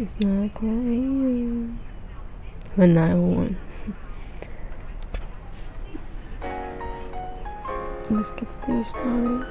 It's not playing. But 911. Let's get the day started.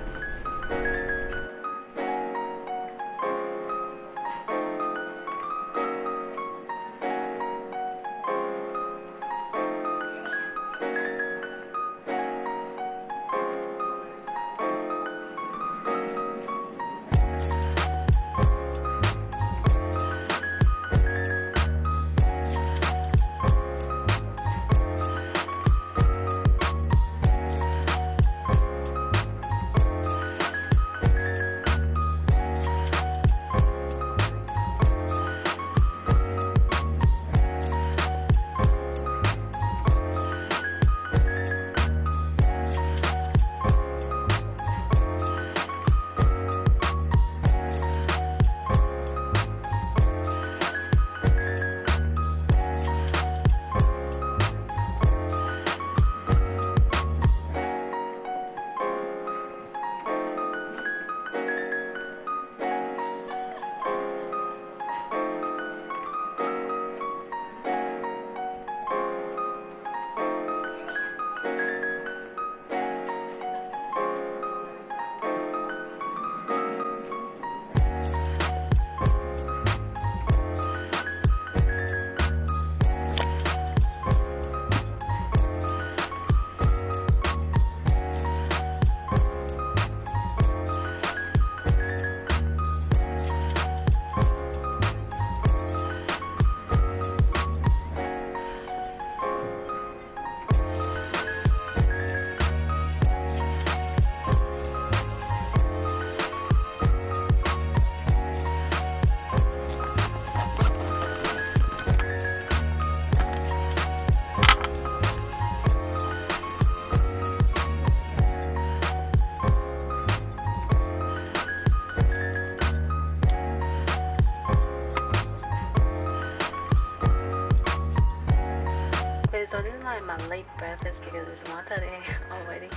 So this is like my late breakfast because it's 1:30 already,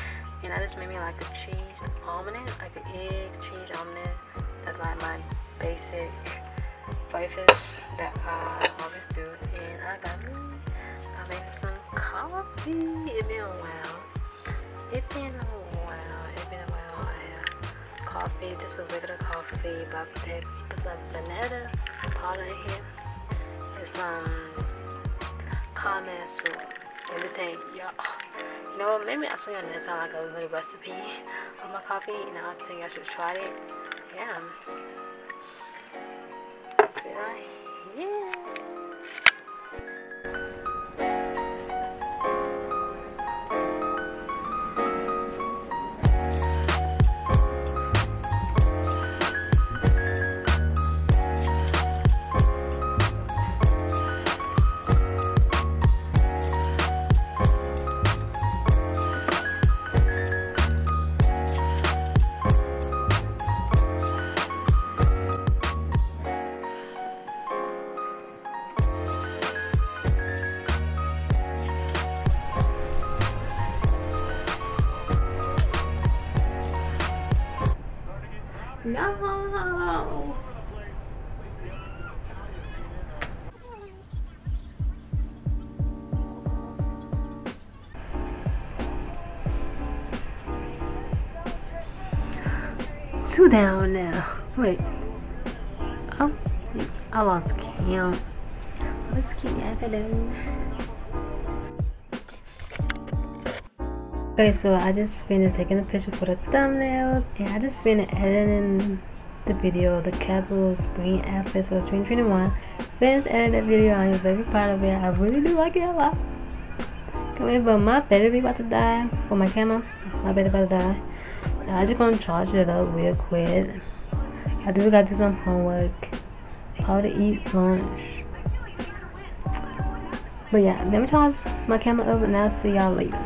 and I just made me like a cheese omelet, like an egg cheese omelet. That's like my basic breakfast that I always do. And I made some coffee. It's been a while. I had coffee, just a regular coffee, but I put some vanilla powder in here and some caramel soup. Everything, y'all. You know what? Maybe I'll show you next time like a little recipe of my coffee. You know, I think I should try it. Yeah. See that? Yeah. No. Two down now. Wait. Oh, I lost count. Let's keep that. Okay, so I just finished taking a picture for the thumbnails, and I just finished editing the video, the casual spring outfits for 2021. Finished editing that video. I am very proud of it. I really do like it a lot. Come in, but my battery about to die for my camera. My battery about to die. I just gonna charge it up real quick. I do gotta do some homework. Probably eat lunch. But yeah, let me charge my camera up, and I'll see y'all later.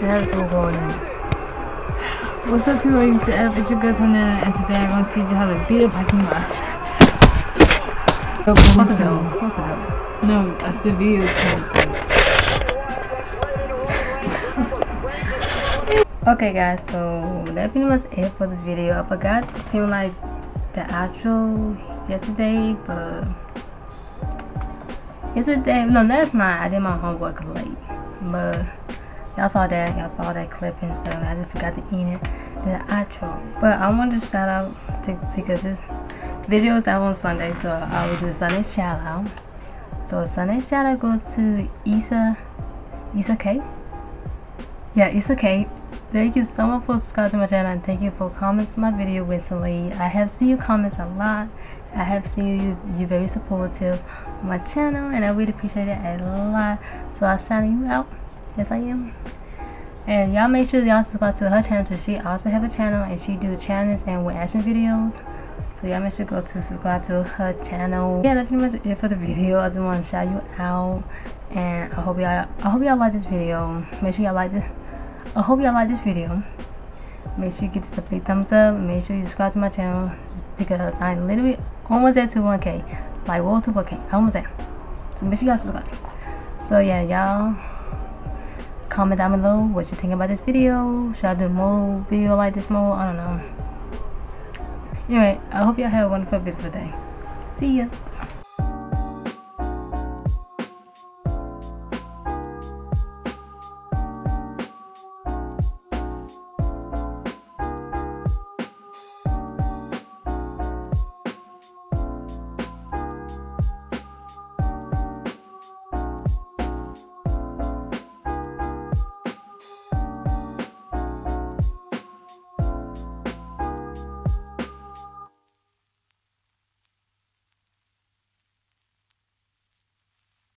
That's what's going on. What's up, people? It's your girl Tana, and today I'm going to teach you how to beat up Hakim. What's it up? No, that's the video is coming soon. Okay guys, so that pretty much it for the video. I forgot to film like the outro yesterday, but no, that's not. I did my homework late, but y'all saw that clip and stuff. I just forgot to end it, the outro. But I wanted to shout out because this video is out on Sunday, so I will do a Sunday shout out. So Sunday shout out go to Issa K. Yeah, Issa K. Thank you so much for subscribing to my channel, and thank you for comments on my video recently. I have seen your comments a lot. I have seen you very supportive on my channel, and I really appreciate it a lot. So I'm shouting you out. Yes, I am. And y'all make sure y'all subscribe to her channel, because she also have a channel and she do challenges and reaction videos. So y'all make sure go to subscribe to her channel. Yeah, that's pretty much it for the video. I just want to shout you out, and I hope y'all like this video. Make sure y'all like this. I hope y'all like this video. Make sure you give this a big thumbs up. Make sure you subscribe to my channel, because I'm literally almost at 1K. Like, roll to 1K. Almost there. So make sure y'all subscribe. So yeah, y'all comment down below what you think about this video. Should I do more video like this more? I don't know. Anyway, I hope y'all have a wonderful, beautiful day. See ya.